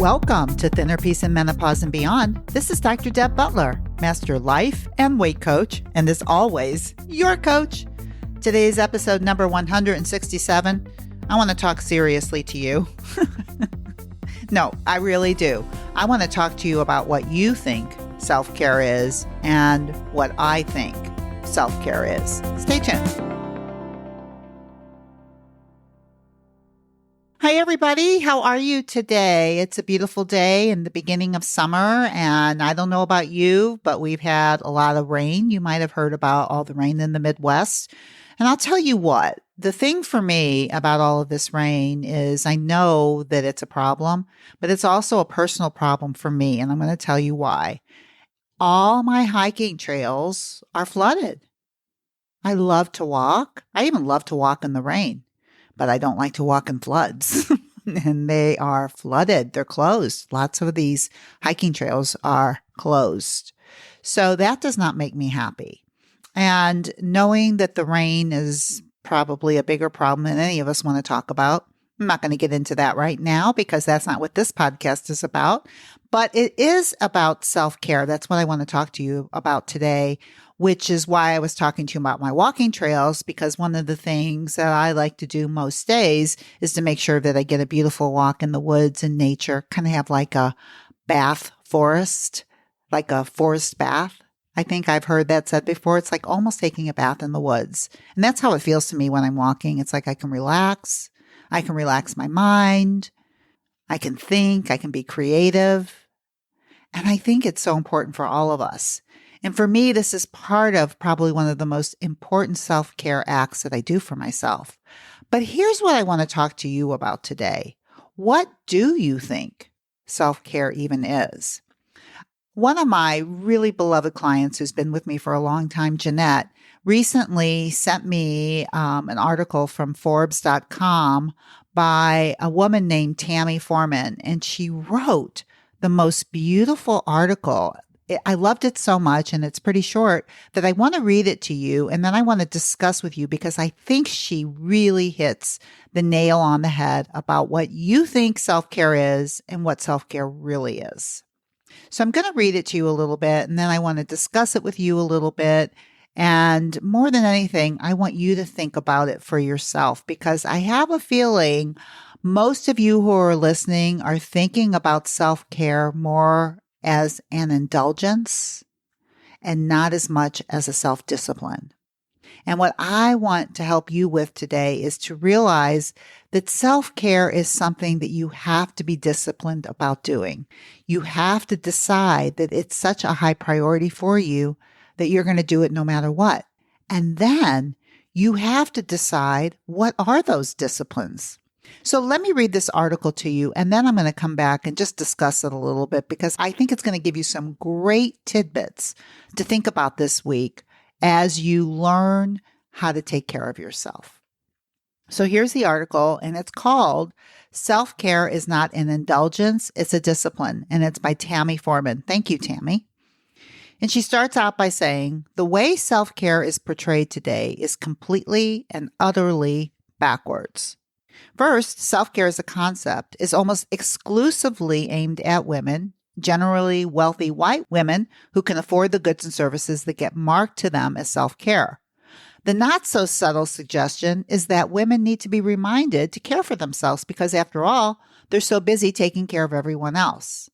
Welcome to Thinner Peace in Menopause and Beyond. This is Dr. Deb Butler, Master Life and Weight Coach, and as always, your coach. Today's episode number 167. I want to talk seriously to you. No, I really do. I want to talk to you about what you think self-care is and what I think self-care is. Stay tuned. Hi, everybody. How are you today? It's a beautiful day in the beginning of summer, and I don't know about you, but we've had a lot of rain. You might have heard about all the rain in the Midwest. And I'll tell you what, the thing for me about all of this rain is I know that it's a problem, but it's also a personal problem for me, and I'm going to tell you why. All my hiking trails are flooded. I love to walk. I even love to walk in the rain. But I don't like to walk in floods, and they are flooded. They're closed. Lots of these hiking trails are closed. So that does not make me happy. And knowing that the rain is probably a bigger problem than any of us want to talk about, I'm not going to get into that right now because that's not what this podcast is about. But it is about self-care. That's what I want to talk to you about today, which is why I was talking to you about my walking trails, because one of the things that I like to do most days is to make sure that I get a beautiful walk in the woods and nature, kind of have like a bath forest, like a forest bath. I think I've heard that said before. It's like almost taking a bath in the woods. And that's how it feels to me when I'm walking. It's like I can relax my mind. I can think, I can be creative. And I think it's so important for all of us. And for me, this is part of probably one of the most important self-care acts that I do for myself. But here's what I want to talk to you about today. What do you think self-care even is? One of my really beloved clients who's been with me for a long time, Jeanette, recently sent me an article from Forbes.com by a woman named Tammy Foreman, and she wrote the most beautiful article. I loved it so much, and it's pretty short, that I want to read it to you, and then I want to discuss with you because I think she really hits the nail on the head about what you think self-care is and what self-care really is. So I'm going to read it to you a little bit, and then I want to discuss it with you a little bit. And more than anything, I want you to think about it for yourself, because I have a feeling most of you who are listening are thinking about self-care more as an indulgence and not as much as a self-discipline. And what I want to help you with today is to realize that self-care is something that you have to be disciplined about doing. You have to decide that it's such a high priority for you that you're going to do it no matter what. And then you have to decide, what are those disciplines? So let me read this article to you, and then I'm going to come back and just discuss it a little bit, because I think it's going to give you some great tidbits to think about this week as you learn how to take care of yourself. So here's the article, and it's called Self-Care is Not an Indulgence, It's a Discipline, and it's by Tammy Foreman. Thank you, Tammy. And she starts out by saying, the way self-care is portrayed today is completely and utterly backwards. First, self-care as a concept is almost exclusively aimed at women, generally wealthy white women who can afford the goods and services that get marked to them as self-care. The not so subtle suggestion is that women need to be reminded to care for themselves because, after all, they're so busy taking care of everyone else.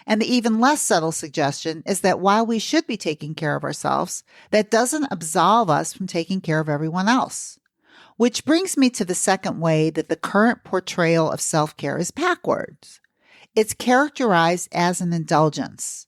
And the even less subtle suggestion is that while we should be taking care of ourselves, that doesn't absolve us from taking care of everyone else. Which brings me to the second way that the current portrayal of self-care is backwards. It's characterized as an indulgence.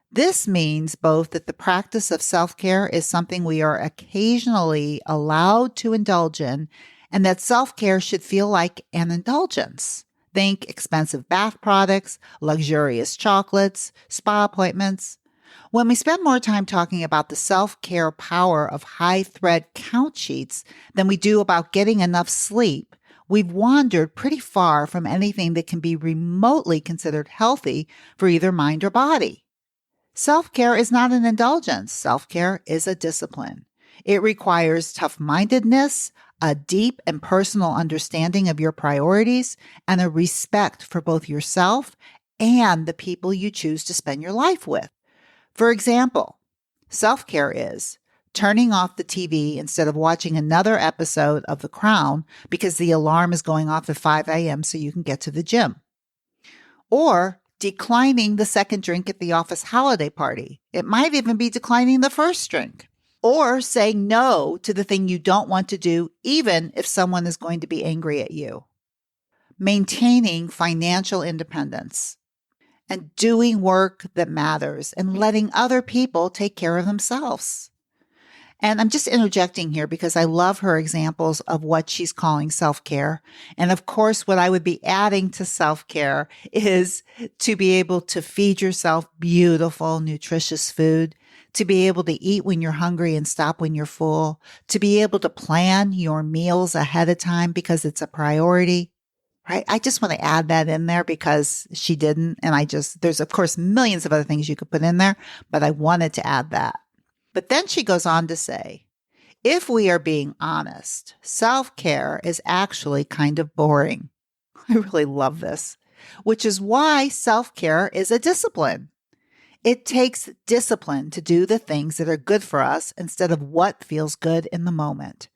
This means both that the practice of self-care is something we are occasionally allowed to indulge in, and that self-care should feel like an indulgence. Think expensive bath products, luxurious chocolates, spa appointments. When we spend more time talking about the self-care power of high-thread count sheets than we do about getting enough sleep, we've wandered pretty far from anything that can be remotely considered healthy for either mind or body. Self-care is not an indulgence. Self-care is a discipline. It requires tough-mindedness, a deep and personal understanding of your priorities, and a respect for both yourself and the people you choose to spend your life with. For example, self-care is turning off the TV instead of watching another episode of The Crown because the alarm is going off at 5 a.m. so you can get to the gym. Or declining the second drink at the office holiday party. It might even be declining the first drink. Or saying no to the thing you don't want to do, even if someone is going to be angry at you. Maintaining financial independence and doing work that matters and letting other people take care of themselves. And I'm just interjecting here because I love her examples of what she's calling self-care. And of course, what I would be adding to self-care is to be able to feed yourself beautiful, nutritious food, to be able to eat when you're hungry and stop when you're full, to be able to plan your meals ahead of time because it's a priority, right? I just want to add that in there because she didn't. And there's of course millions of other things you could put in there, but I wanted to add that. But then she goes on to say, if we are being honest, self-care is actually kind of boring. I really love this, which is why self-care is a discipline. It takes discipline to do the things that are good for us instead of what feels good in the moment.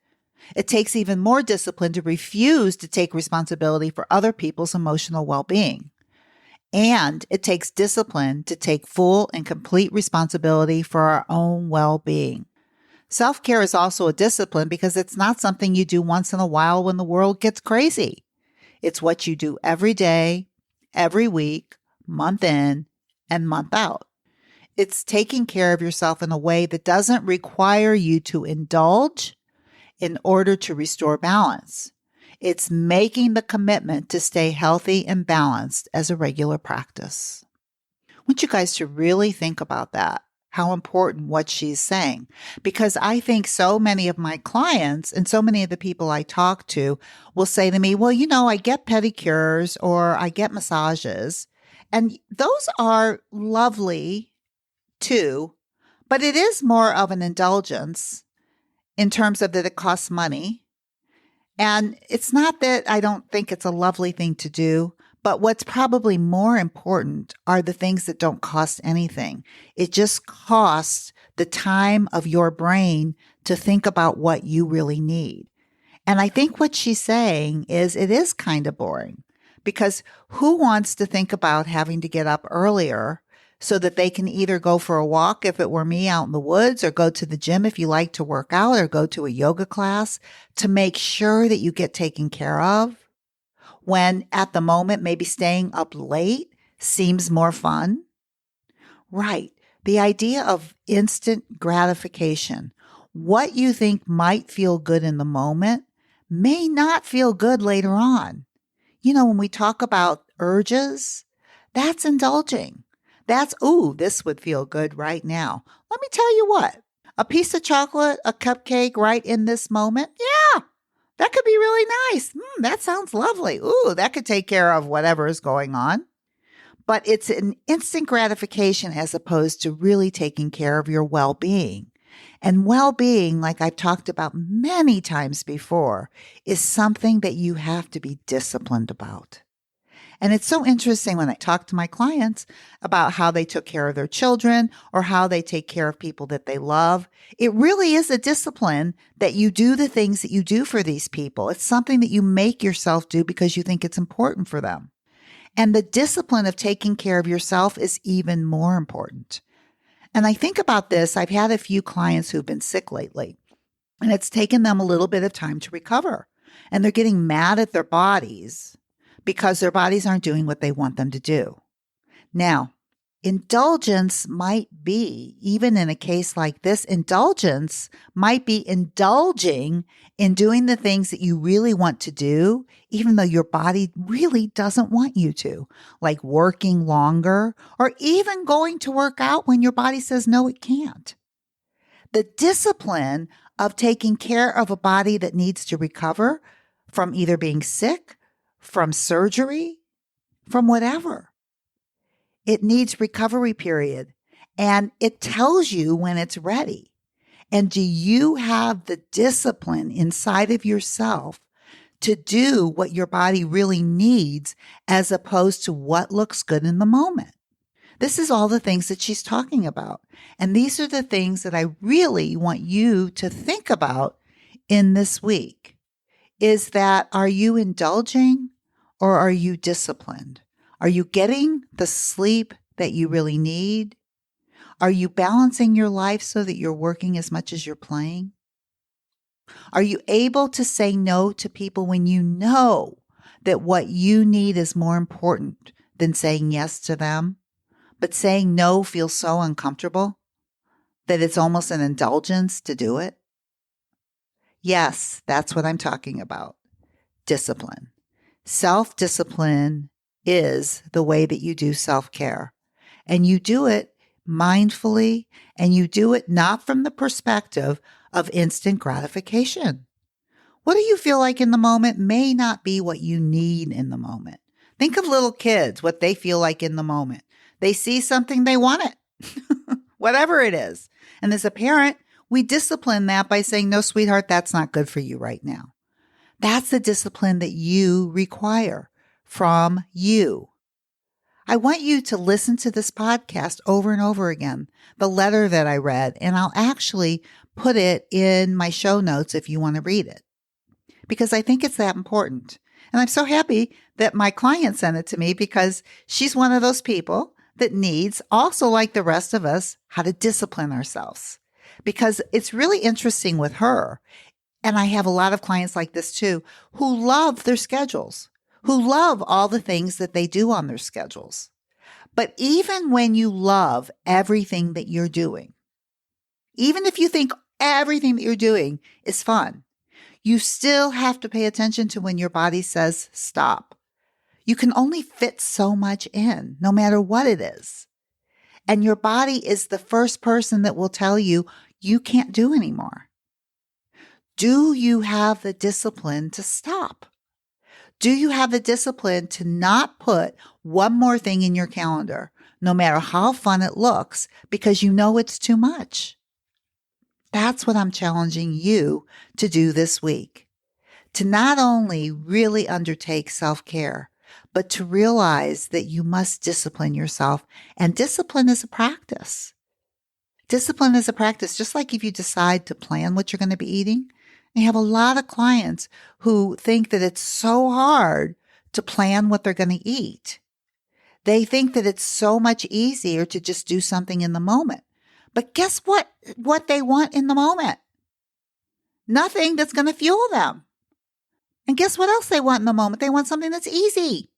It takes even more discipline to refuse to take responsibility for other people's emotional well-being. And it takes discipline to take full and complete responsibility for our own well-being. Self-care is also a discipline because it's not something you do once in a while when the world gets crazy. It's what you do every day, every week, month in, and month out. It's taking care of yourself in a way that doesn't require you to indulge in order to restore balance. It's making the commitment to stay healthy and balanced as a regular practice. I want you guys to really think about that, how important what she's saying, because I think so many of my clients and so many of the people I talk to will say to me, well, I get pedicures or I get massages, and those are lovely too, but it is more of an indulgence in terms of that it costs money. And it's not that I don't think it's a lovely thing to do, but what's probably more important are the things that don't cost anything. It just costs the time of your brain to think about what you really need. And I think what she's saying is it is kind of boring because who wants to think about having to get up earlier so that they can either go for a walk, if it were me, out in the woods, or go to the gym if you like to work out, or go to a yoga class to make sure that you get taken care of, when at the moment maybe staying up late seems more fun? Right. The idea of instant gratification. What you think might feel good in the moment may not feel good later on. When we talk about urges, that's indulging. That's, this would feel good right now. Let me tell you what, a piece of chocolate, a cupcake right in this moment. Yeah, that could be really nice. That sounds lovely. That could take care of whatever is going on. But it's an instant gratification as opposed to really taking care of your well-being. And well-being, like I've talked about many times before, is something that you have to be disciplined about. And it's so interesting when I talk to my clients about how they took care of their children or how they take care of people that they love. It really is a discipline that you do the things that you do for these people. It's something that you make yourself do because you think it's important for them. And the discipline of taking care of yourself is even more important. And I think about this. I've had a few clients who've been sick lately, and it's taken them a little bit of time to recover. And they're getting mad at their bodies because their bodies aren't doing what they want them to do. Now, indulgence might be, even in a case like this, indulgence might be indulging in doing the things that you really want to do, even though your body really doesn't want you to, like working longer or even going to work out when your body says no, it can't. The discipline of taking care of a body that needs to recover from either being sick, from surgery, from whatever. It needs recovery period, and it tells you when it's ready. And do you have the discipline inside of yourself to do what your body really needs as opposed to what looks good in the moment. This is all the things that she's talking about. And these are the things that I really want you to think about in this week. Is that, are you indulging or are you disciplined? Are you getting the sleep that you really need? Are you balancing your life so that you're working as much as you're playing? Are you able to say no to people when you know that what you need is more important than saying yes to them? But saying no feels so uncomfortable that it's almost an indulgence to do it? Yes, that's what I'm talking about. Discipline. Self-discipline is the way that you do self-care. And you do it mindfully, and you do it not from the perspective of instant gratification. What do you feel like in the moment may not be what you need in the moment. Think of little kids, what they feel like in the moment. They see something, they want it, whatever it is. And as a parent, we discipline that by saying, no, sweetheart, that's not good for you right now. That's the discipline that you require from you. I want you to listen to this podcast over and over again, the letter that I read, and I'll actually put it in my show notes if you want to read it, because I think it's that important. And I'm so happy that my client sent it to me because she's one of those people that needs, also like the rest of us, how to discipline ourselves. Because it's really interesting with her. And I have a lot of clients like this too, who love their schedules, who love all the things that they do on their schedules. But even when you love everything that you're doing, even if you think everything that you're doing is fun, you still have to pay attention to when your body says stop. You can only fit so much in, no matter what it is. And your body is the first person that will tell you, you can't do anymore. Do you have the discipline to stop? Do you have the discipline to not put one more thing in your calendar, no matter how fun it looks, because you know it's too much? That's what I'm challenging you to do this week. To not only really undertake self-care, but to realize that you must discipline yourself. And discipline is a practice. Discipline is a practice. Just like if you decide to plan what you're going to be eating, I have a lot of clients who think that it's so hard to plan what they're going to eat. They think that it's so much easier to just do something in the moment. But guess what? What they want in the moment? Nothing that's going to fuel them. And guess what else they want in the moment? They want something that's easy.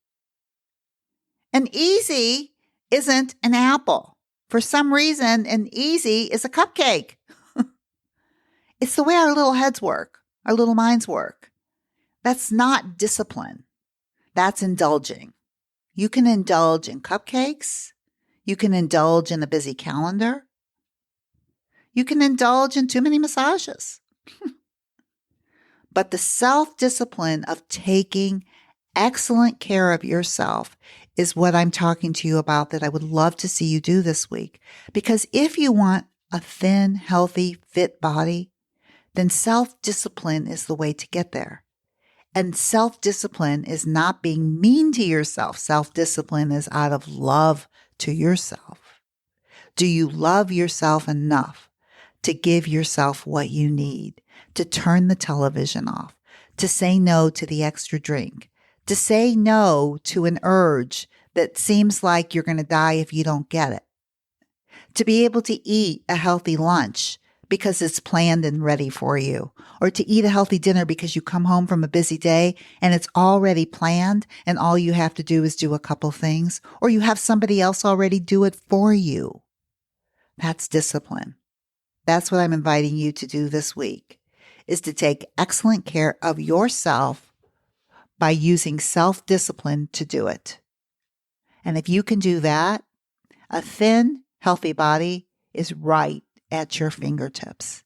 And easy isn't an apple. For some reason, an easy is a cupcake. It's the way our little heads work, our little minds work. That's not discipline. That's indulging. You can indulge in cupcakes. You can indulge in a busy calendar. You can indulge in too many massages. But the self-discipline of taking excellent care of yourself is what I'm talking to you about, that I would love to see you do this week. Because if you want a thin, healthy, fit body, then self-discipline is the way to get there. And self-discipline is not being mean to yourself. Self-discipline is out of love to yourself. Do you love yourself enough to give yourself what you need, to turn the television off, to say no to the extra drink, to say no to an urge that seems like you're going to die if you don't get it, to be able to eat a healthy lunch because it's planned and ready for you, or to eat a healthy dinner because you come home from a busy day and it's already planned and all you have to do is do a couple things, or you have somebody else already do it for you. That's discipline. That's what I'm inviting you to do this week, is to take excellent care of yourself by using self-discipline to do it. And if you can do that, a thin, healthy body is right at your fingertips.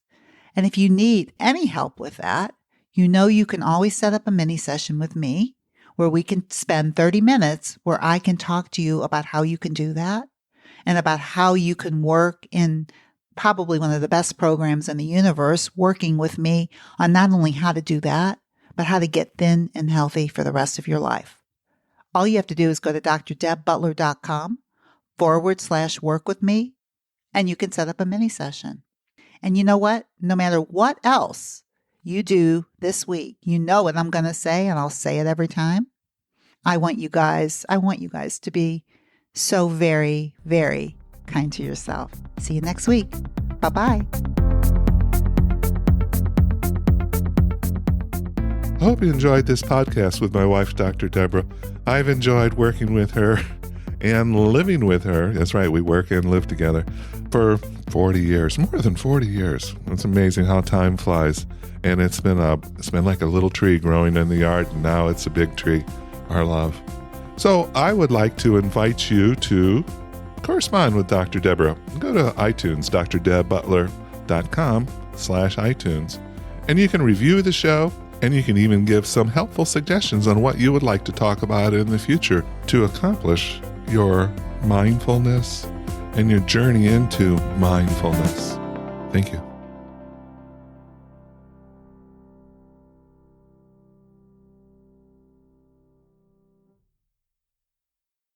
And if you need any help with that, you know you can always set up a mini session with me where we can spend 30 minutes where I can talk to you about how you can do that and about how you can work in probably one of the best programs in the universe, working with me on not only how to do that, but how to get thin and healthy for the rest of your life. All you have to do is go to drdebbutler.com/work with me, and you can set up a mini session. And you know what? No matter what else you do this week, you know what I'm going to say, and I'll say it every time. I want you guys to be so very, very kind to yourself. See you next week. Bye-bye. I hope you enjoyed this podcast with my wife, Dr. Deborah. I've enjoyed working with her and living with her. That's right, we work and live together for 40 years, more than 40 years. It's amazing how time flies. And it's been like a little tree growing in the yard, and now it's a big tree, our love. So I would like to invite you to correspond with Dr. Deborah. Go to iTunes, drdebbutler.com/iTunes, and you can review the show, and you can even give some helpful suggestions on what you would like to talk about in the future to accomplish your mindfulness and your journey into mindfulness. Thank you.